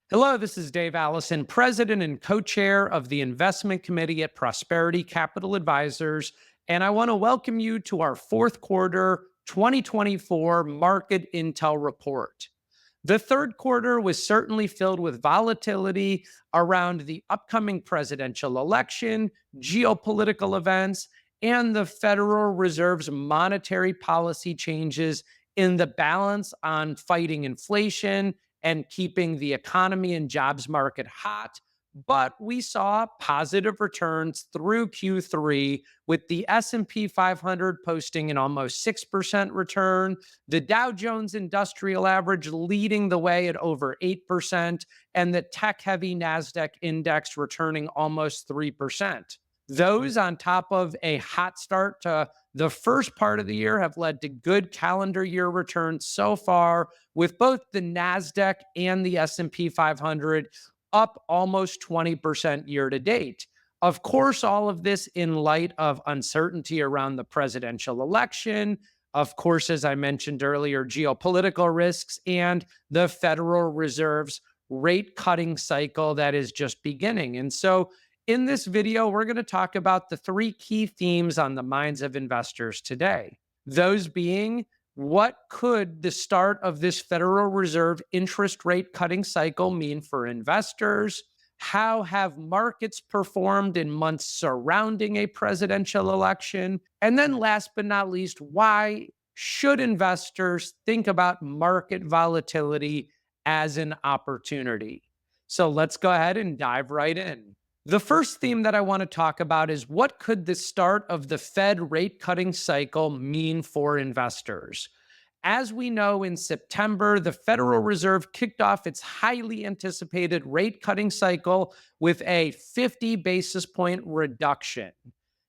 Hello, this is Dave Allison, President and Co-Chair of the Investment Committee at Prosperity Capital Advisors, and I want to welcome you to our fourth quarter 2024 Market Intel Report. The third quarter was certainly filled with volatility around the upcoming presidential election, geopolitical events, and the Federal Reserve's monetary policy changes in the balance on fighting inflation and keeping the economy and jobs market hot. But we saw positive returns through Q3 with the S&P 500 posting an almost 6% return, the Dow Jones Industrial Average leading the way at over 8%, and the tech-heavy NASDAQ index returning almost 3%. Those, on top of a hot start to the first part of the year, have led to good calendar year returns so far, with both the NASDAQ and the S&P 500 up almost 20% year to date. Of course, all of this in light of uncertainty around the presidential election, of course, as I mentioned earlier, geopolitical risks, and the Federal Reserve's rate cutting cycle that is just beginning. And so in this video, we're going to talk about the three key themes on the minds of investors today. Those being, what could the start of this Federal Reserve interest rate cutting cycle mean for investors? How have markets performed in months surrounding a presidential election? And then last but not least, why should investors think about market volatility as an opportunity? So let's go ahead and dive right in. The first theme that I want to talk about is, what could the start of the Fed rate cutting cycle mean for investors? As we know, in September, the Federal Reserve kicked off its highly anticipated rate cutting cycle with a 50 basis point reduction.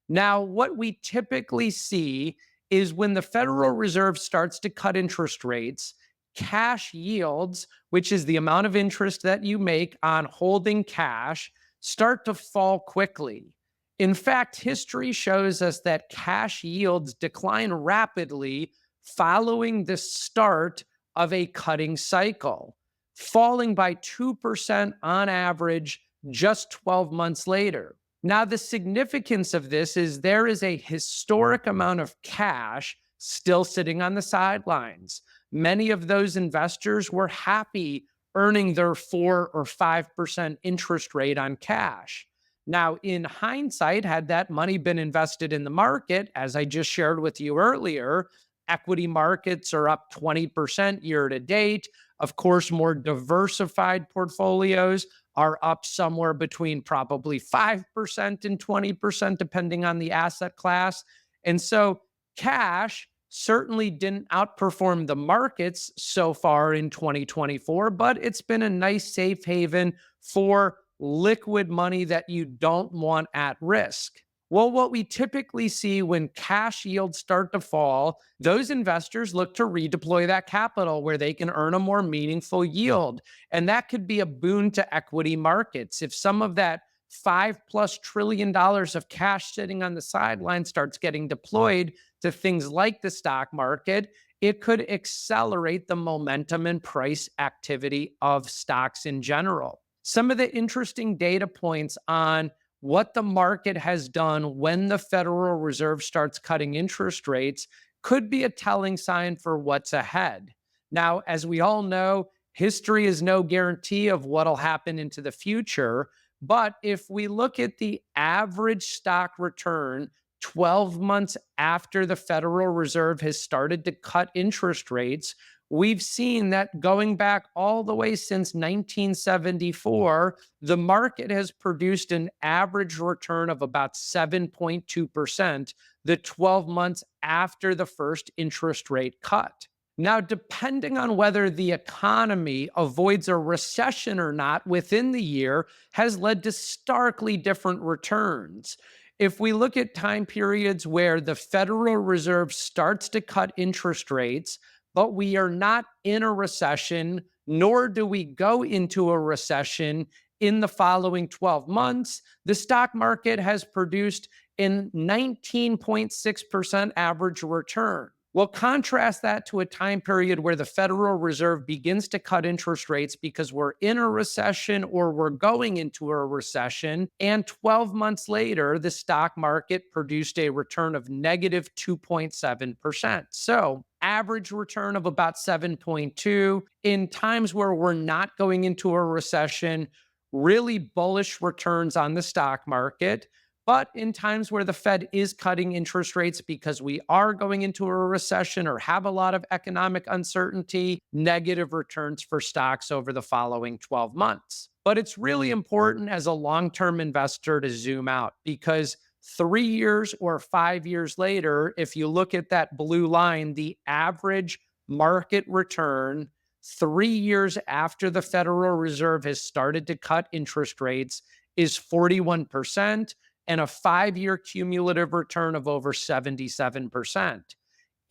Now, what we typically see is when the Federal Reserve starts to cut interest rates, cash yields, which is the amount of interest that you make on holding cash, start to fall quickly. In fact, history shows us that cash yields decline rapidly following the start of a cutting cycle, falling by 2% on average just 12 months later. Now, the significance of this is there is a historic amount of cash still sitting on the sidelines. Many of those investors were happy earning their 4 or 5% interest rate on cash. Now, in hindsight, had that money been invested in the market, as I just shared with you earlier, equity markets are up 20% year to date. Of course, more diversified portfolios are up somewhere between probably 5% and 20%, depending on the asset class. And so cash certainly didn't outperform the markets so far in 2024, but it's been a nice safe haven for liquid money that you don't want at risk. Well, what we typically see when cash yields start to fall, those investors look to redeploy that capital where they can earn a more meaningful yield. And that could be a boon to equity markets. If some of that $5+ trillion of cash sitting on the sideline starts getting deployed to things like the stock market, it could accelerate the momentum and price activity of stocks in general. Some of the interesting data points on what the market has done when the Federal Reserve starts cutting interest rates could be a telling sign for what's ahead. Now, as we all know, history is no guarantee of what'll happen into the future. But if we look at the average stock return 12 months after the Federal Reserve has started to cut interest rates, we've seen that going back all the way since 1974, the market has produced an average return of about 7.2% the 12 months after the first interest rate cut. Now, depending on whether the economy avoids a recession or not within the year, has led to starkly different returns. If we look at time periods where the Federal Reserve starts to cut interest rates, but we are not in a recession, nor do we go into a recession in the following 12 months, the stock market has produced a 19.6% average return. Well, contrast that to a time period where the Federal Reserve begins to cut interest rates because we're in a recession or we're going into a recession. And 12 months later, the stock market produced a return of negative 2.7%. So, average return of about 7.2 in times where we're not going into a recession, really bullish returns on the stock market. But in times where the Fed is cutting interest rates because we are going into a recession or have a lot of economic uncertainty, negative returns for stocks over the following 12 months. But it's really important as a long term investor to zoom out because 3 years or 5 years later, if you look at that blue line, the average market return 3 years after the Federal Reserve has started to cut interest rates is 41% and a 5 year cumulative return of over 77%.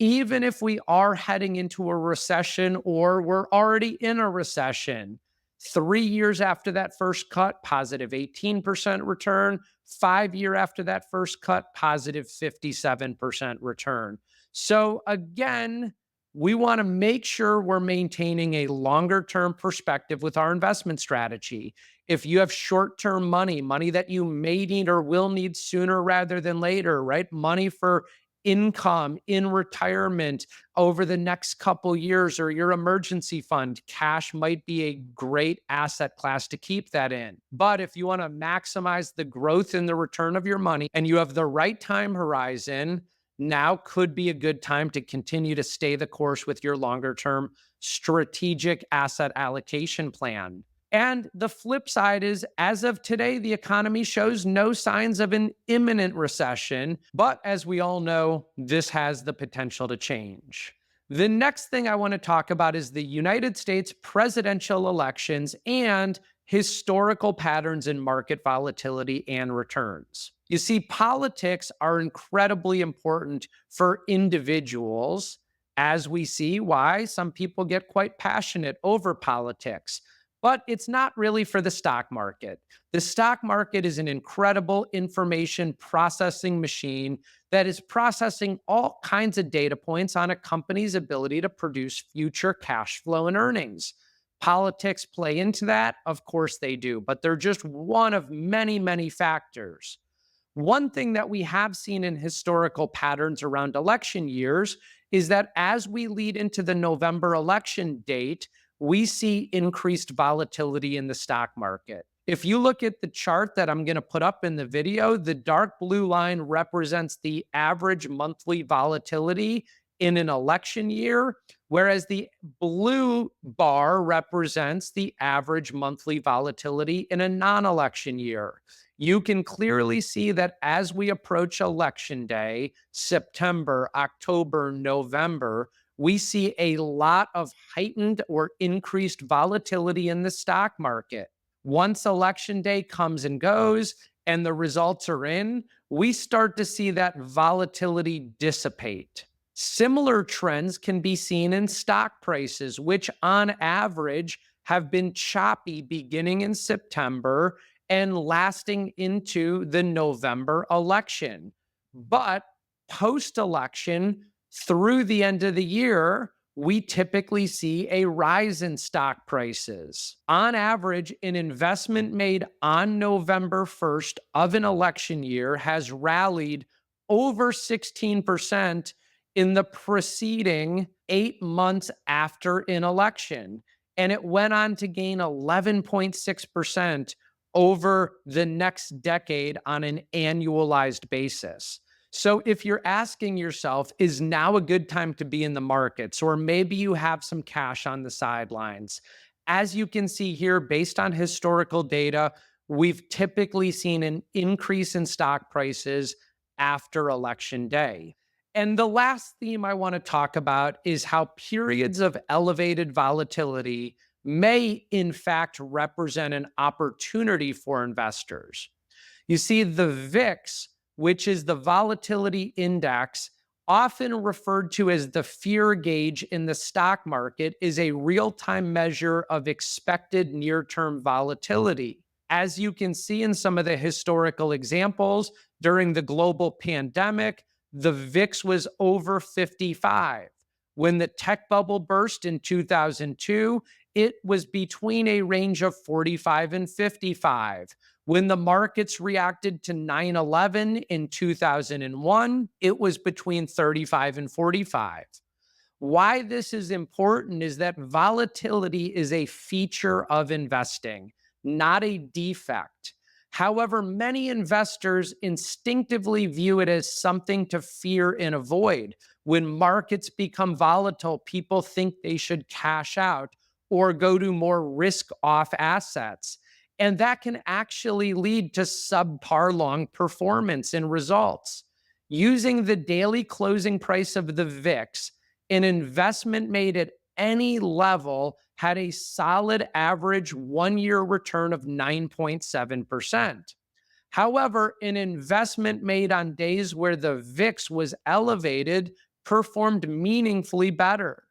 Even if we are heading into a recession or we're already in a recession, 3 years after that first cut, positive 18% return. 5 year after that first cut, positive 57% return. So again, we want to make sure we're maintaining a longer term perspective with our investment strategy. If you have short term money that you may need or will need sooner rather than later, right? Money for income in retirement over the next couple years or your emergency fund, cash might be a great asset class to keep that in. But if you want to maximize the growth and the return of your money and you have the right time horizon, now could be a good time to continue to stay the course with your longer term strategic asset allocation plan. And the flip side is, as of today, the economy shows no signs of an imminent recession. But as we all know, this has the potential to change. The next thing I want to talk about is the United States presidential elections and historical patterns in market volatility and returns. You see, politics are incredibly important for individuals, as we see why some people get quite passionate over politics. But it's not really for the stock market. The stock market is an incredible information processing machine that is processing all kinds of data points on a company's ability to produce future cash flow and earnings. Politics play into that? Of course they do, but they're just one of many, many factors. One thing that we have seen in historical patterns around election years is that as we lead into the November election date, we see increased volatility in the stock market. If you look at the chart that I'm going to put up in the video, the dark blue line represents the average monthly volatility in an election year, whereas the blue bar represents the average monthly volatility in a non election year. You can clearly see that as we approach election day, September, October, November, we see a lot of heightened or increased volatility in the stock market. Once election day comes and goes and the results are in, we start to see that volatility dissipate. Similar trends can be seen in stock prices, which on average have been choppy beginning in September and lasting into the November election. But post election, through the end of the year, we typically see a rise in stock prices. On average, an investment made on November 1st of an election year has rallied over 16% in the preceding 8 months after an election. And it went on to gain 11.6% over the next decade on an annualized basis. So if you're asking yourself, is now a good time to be in the markets, or maybe you have some cash on the sidelines? As you can see here, based on historical data, we've typically seen an increase in stock prices after election day. And the last theme I want to talk about is how periods of elevated volatility may, in fact, represent an opportunity for investors. You see, the VIX, which is the volatility index, often referred to as the fear gauge in the stock market, is a real-time measure of expected near-term volatility. As you can see in some of the historical examples, during the global pandemic, the VIX was over 55. When the tech bubble burst in 2002, it was between a range of 45 and 55. When the markets reacted to 9/11 in 2001, it was between 35 and 45. Why this is important is that volatility is a feature of investing, not a defect. However, many investors instinctively view it as something to fear and avoid. When markets become volatile, people think they should cash out or go to more risk off assets. And that can actually lead to subpar long performance and results. Using the daily closing price of the VIX, an investment made at any level had a solid average 1 year return of 9.7%. However, an investment made on days where the VIX was elevated performed meaningfully better.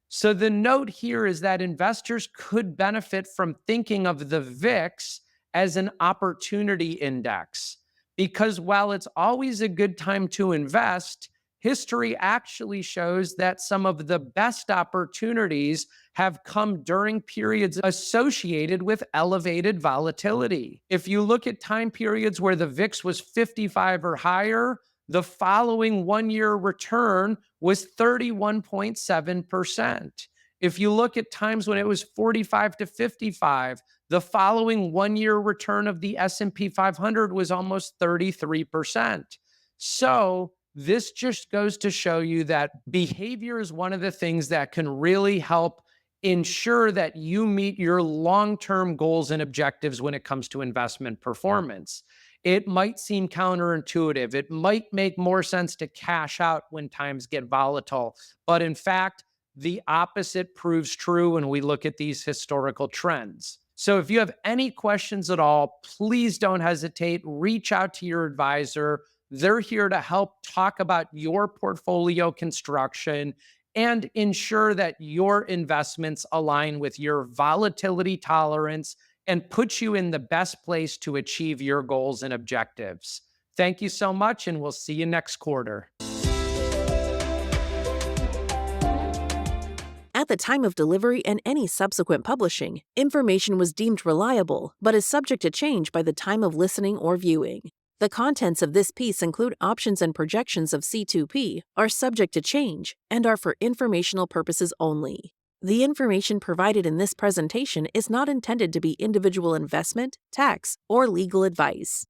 So the note here is that investors could benefit from thinking of the VIX as an opportunity index, because while it's always a good time to invest, history actually shows that some of the best opportunities have come during periods associated with elevated volatility. If you look at time periods where the VIX was 55 or higher, the following 1 year return was 31.7%. If you look at times when it was 45 to 55, the following 1 year return of the S&P 500 was almost 33%. So this just goes to show you that behavior is one of the things that can really help ensure that you meet your long-term goals and objectives when it comes to investment performance. It might seem counterintuitive. It might make more sense to cash out when times get volatile. But in fact, the opposite proves true when we look at these historical trends. So if you have any questions at all, please don't hesitate. Reach out to your advisor. They're here to help talk about your portfolio construction and ensure that your investments align with your volatility tolerance and put you in the best place to achieve your goals and objectives. Thank you so much, and we'll see you next quarter. At the time of delivery and any subsequent publishing, information was deemed reliable but is subject to change by the time of listening or viewing. The contents of this piece include options and projections of C2P, are subject to change, and are for informational purposes only. The information provided in this presentation is not intended to be individual investment, tax, or legal advice.